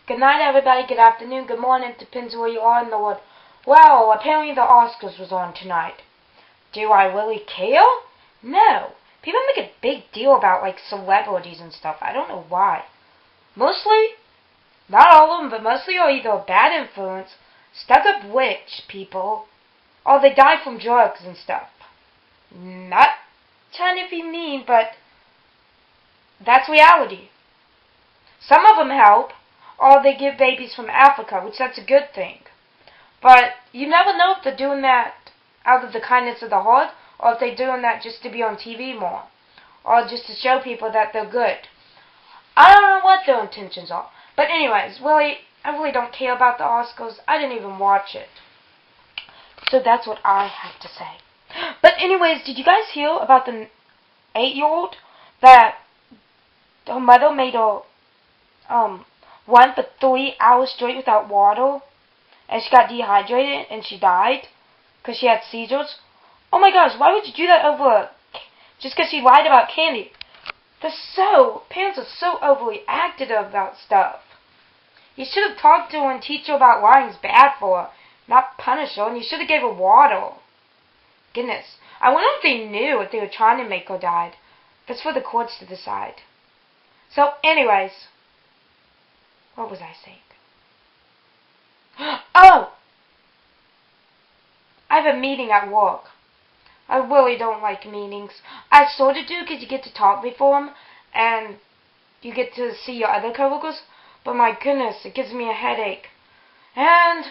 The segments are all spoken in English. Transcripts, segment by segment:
Good night, everybody. Good afternoon. Good morning. Depends where you are in the world. Well, apparently the Oscars was on tonight. Do I really care? No. People make a big deal about, like, celebrities and stuff. I don't know why. Mostly, not all of them, but mostly are either a bad influence, stuck-up rich people, or they die from drugs and stuff. Not trying to be mean, but that's reality. Some of them help, or they give babies from Africa, which that's a good thing. But you never know if they're doing that out of the kindness of the heart, or if they're doing that just to be on TV more, or just to show people that they're good. I don't know what their intentions are. But anyways, I really don't care about the Oscars. I didn't even watch it. So that's what I have to say. But anyways, did you guys hear about the 8-year-old that her mother made her run for 3 hours straight without water, and she got dehydrated and she died because she had seizures? Oh my gosh, why would you do that over just because she lied about candy? Parents are so overly active about stuff. You should have talked to her and teach her about lying's bad for her, not punish her, and you should have gave her water. Goodness, I wonder if they knew if they were trying to make her die. That's for the courts to decide. So, anyways, what was I saying? Oh! I have a meeting at work. I really don't like meetings. I sort of do because you get to talk before them and you get to see your other coworkers. But my goodness, it gives me a headache. And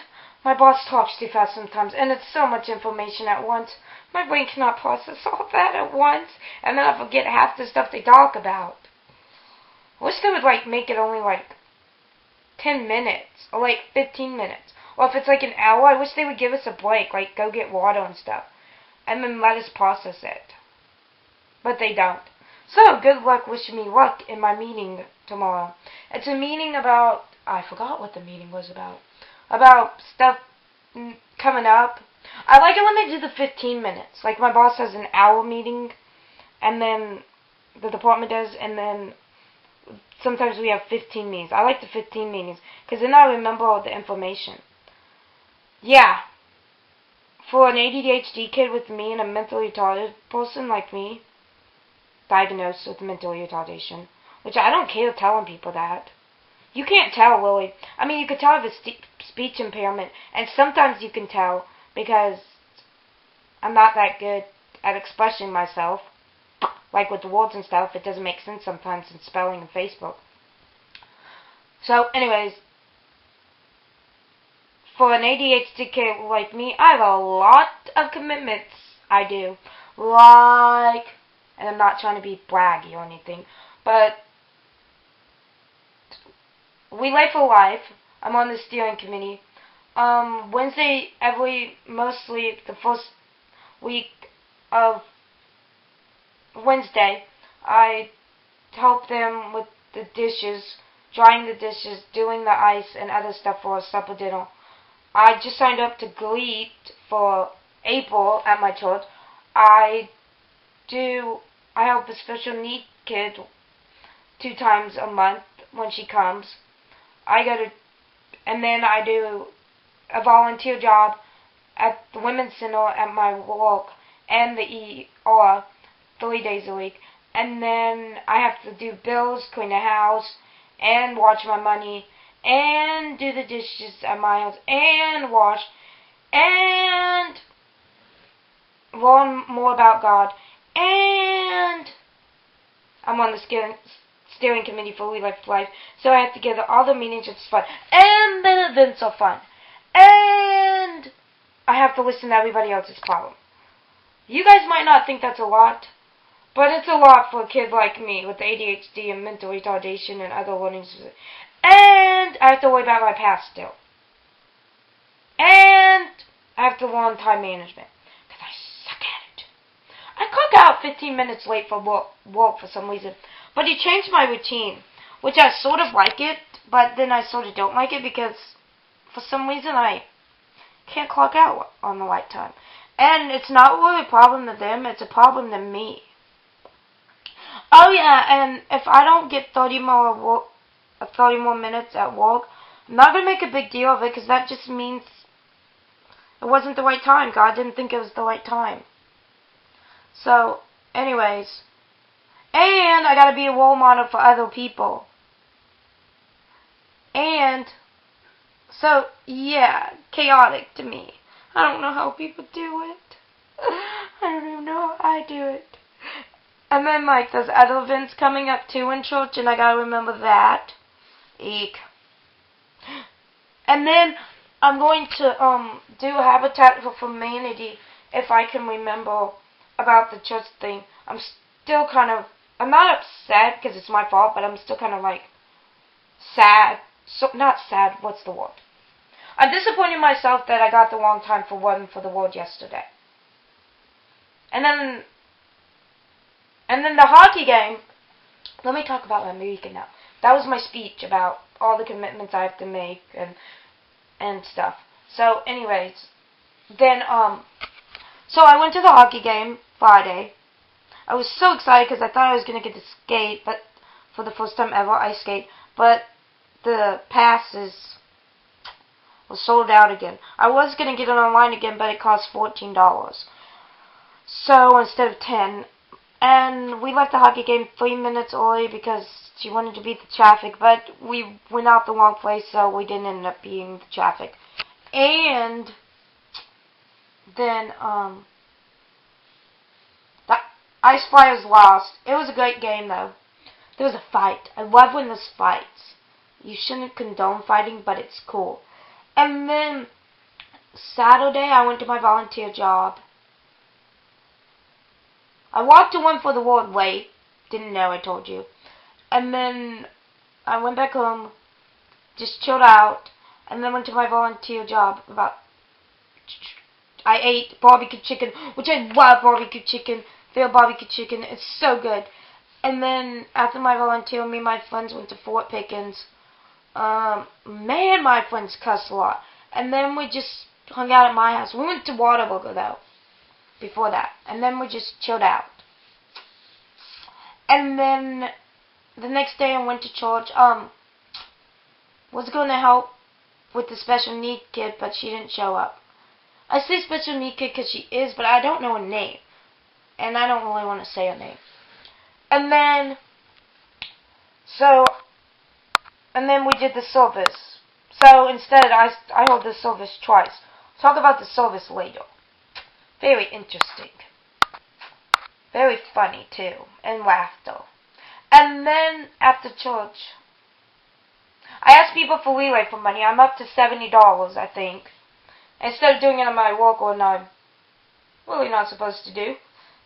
my boss talks too fast sometimes, and it's so much information at once. My brain cannot process all that at once, and then I forget half the stuff they talk about. I wish they would make it only 10 minutes or 15 minutes. Or if it's an hour, I wish they would give us a break, go get water and stuff, and then let us process it. But they don't. So, good luck wishing me luck in my meeting tomorrow. It's a meeting about, I forgot what the meeting was about. About stuff coming up. I like it when they do the 15 minutes. My boss has an hour meeting, and then the department does, and then sometimes we have 15 meetings. I like the 15 meetings, because then I remember all the information. Yeah. For an ADHD kid with me and a mentally retarded person like me, diagnosed with mental retardation, which I don't care telling people that. You can't tell, really. I mean, you can tell I have a speech impairment, and sometimes you can tell because I'm not that good at expressing myself. With the words and stuff, it doesn't make sense sometimes in spelling and Facebook. So, anyways, for an ADHD kid like me, I have a lot of commitments. I do. And I'm not trying to be braggy or anything, but we Life for Life. I'm on the steering committee. Wednesday, mostly the first week of Wednesday, I help them with the dishes, drying the dishes, doing the ice, and other stuff for supper dinner. I just signed up to Glee for April at my church. I help a special needs kid 2 times a month when she comes. And then I do a volunteer job at the Women's Center at my work and the ER 3 days a week. And then I have to do bills, clean the house, and watch my money, and do the dishes at my house, and wash, and learn more about God, and I'm on the steering committee for We Life for Life, so I have to get all the meetings. It's fun, and then events are fun, and I have to listen to everybody else's problem. You guys might not think that's a lot, but it's a lot for a kid like me with ADHD and mental retardation and other learning disabilities. And I have to worry about my past still. And I have to learn time management, because I suck at it. I clock out 15 minutes late for work for some reason. But he changed my routine, which I sort of like it, but then I sort of don't like it because for some reason I can't clock out on the right time. And it's not really a problem to them, it's a problem to me. Oh yeah, and if I don't get 30 more minutes at work, I'm not going to make a big deal of it because that just means it wasn't the right time. God didn't think it was the right time. So, anyways. And I got to be a role model for other people. And, so, yeah, chaotic to me. I don't know how people do it. I don't even know how I do it. And then, like, there's other events coming up, too, in church, and I got to remember that. Eek. And then I'm going to do Habitat for Humanity if I can remember about the church thing. I'm still kind of, I'm not upset because it's my fault, but I'm still kind of like sad. So not sad, what's the word? I'm disappointed in myself that I got the wrong time for One for the World yesterday. And then the hockey game. Let me talk about my weekend now. That was my speech about all the commitments I have to make and stuff. So, anyways, then so I went to the hockey game Friday. I was so excited because I thought I was gonna get to skate, but for the first time ever, I skate. But the passes was sold out again. I was gonna get it online again, but it cost $14. So instead of 10. And we left the hockey game 3 minutes early because she wanted to beat the traffic, but we went out the wrong place, so we didn't end up beating the traffic. And then, the Ice Flyers lost. It was a great game, though. There was a fight. I love when there's fights. You shouldn't condone fighting, but it's cool. And then, Saturday, I went to my volunteer job. I walked to One for the World late. Didn't know, I told you. And then I went back home, just chilled out, and then went to my volunteer job. I ate barbecue chicken, which I love barbecue chicken. Fair barbecue chicken. It's so good. And then after my volunteer, me and my friends went to Fort Pickens. Man, my friends cuss a lot. And then we just hung out at my house. We went to Whataburger, though, before that. And then we just chilled out. And then the next day I went to church. Was going to help with the special need kid, but she didn't show up. I say special need kid because she is, but I don't know her name. And I don't really want to say her name. And then, we did the service. So instead, I held the service twice. Talk about the service later. Very interesting. Very funny, too. And laughter. And then, after church, I asked people for leeway for money. I'm up to $70, I think. Instead of doing it on my work when I'm really not supposed to do.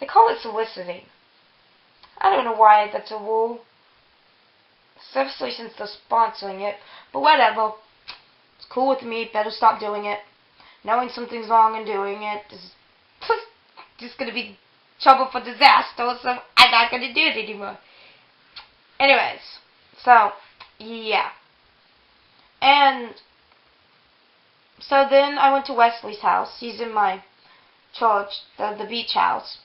They call it soliciting. I don't know why that's a rule. Especially since they're sponsoring it. But whatever. It's cool with me. Better stop doing it. Knowing something's wrong and doing it is just going to be trouble for disaster. So I'm not going to do it anymore. Anyways. So, yeah. And so then I went to Wesley's house. He's in my church, the beach house.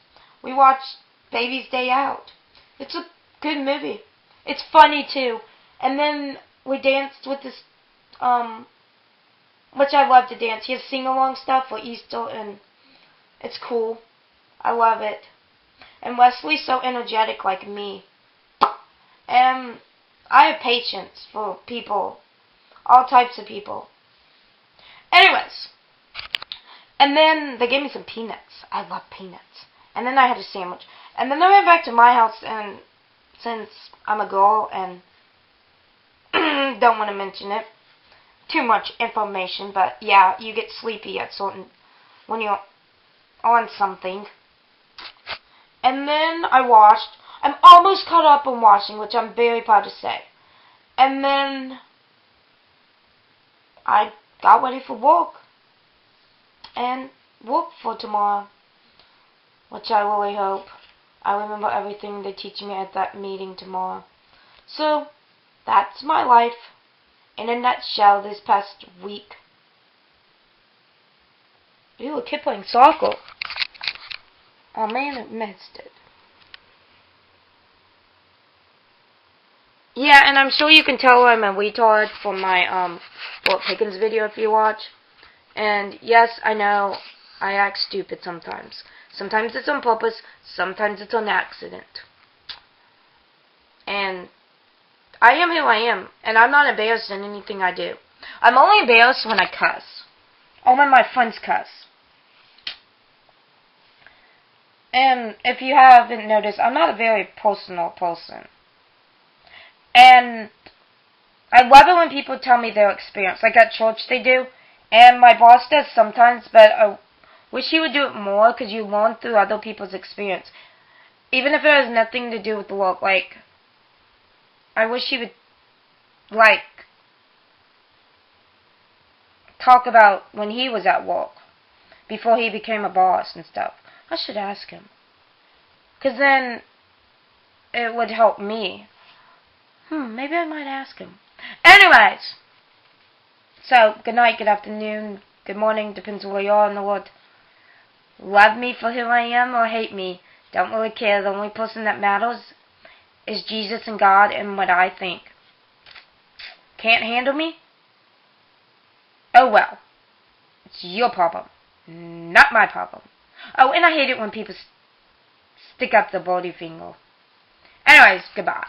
We watched Baby's Day Out. It's a good movie. It's funny too. And then we danced with this, which I love to dance. He has sing-along stuff for Easter, and it's cool. I love it. And Wesley's so energetic like me. And I have patience for people. All types of people. Anyways. And then they gave me some peanuts. I love peanuts. And then I had a sandwich. And then I went back to my house, and since I'm a girl and don't want to mention it, too much information, but yeah, you get sleepy at certain, when you're on something. And then I washed. I'm almost caught up on washing, which I'm very proud to say. And then I got ready for work. And work for tomorrow. Which I really hope I remember everything they teach me at that meeting tomorrow. So, that's my life in a nutshell this past week. Ew, a kid playing soccer. Oh man, I missed it. Yeah, and I'm sure you can tell I'm a retard from my, Walt Pickens video if you watch. And yes, I know, I act stupid sometimes. Sometimes it's on purpose, sometimes it's on accident. And I am who I am, and I'm not embarrassed in anything I do. I'm only embarrassed when I cuss. Or when my friends cuss. And if you haven't noticed, I'm not a very personal person. And I love it when people tell me their experience. Like at church they do. And my boss does sometimes, but I wish he would do it more because you learn through other people's experience. Even if it has nothing to do with the work. Like, I wish he would, like, talk about when he was at work. Before he became a boss and stuff. I should ask him. Because then it would help me. Maybe I might ask him. Anyways. So, good night, good afternoon, good morning, depends where you are in the world. Love me for who I am or hate me. Don't really care. The only person that matters is Jesus and God and what I think. Can't handle me? Oh well. It's your problem. Not my problem. Oh, and I hate it when people stick up the bloody finger. Anyways, goodbye.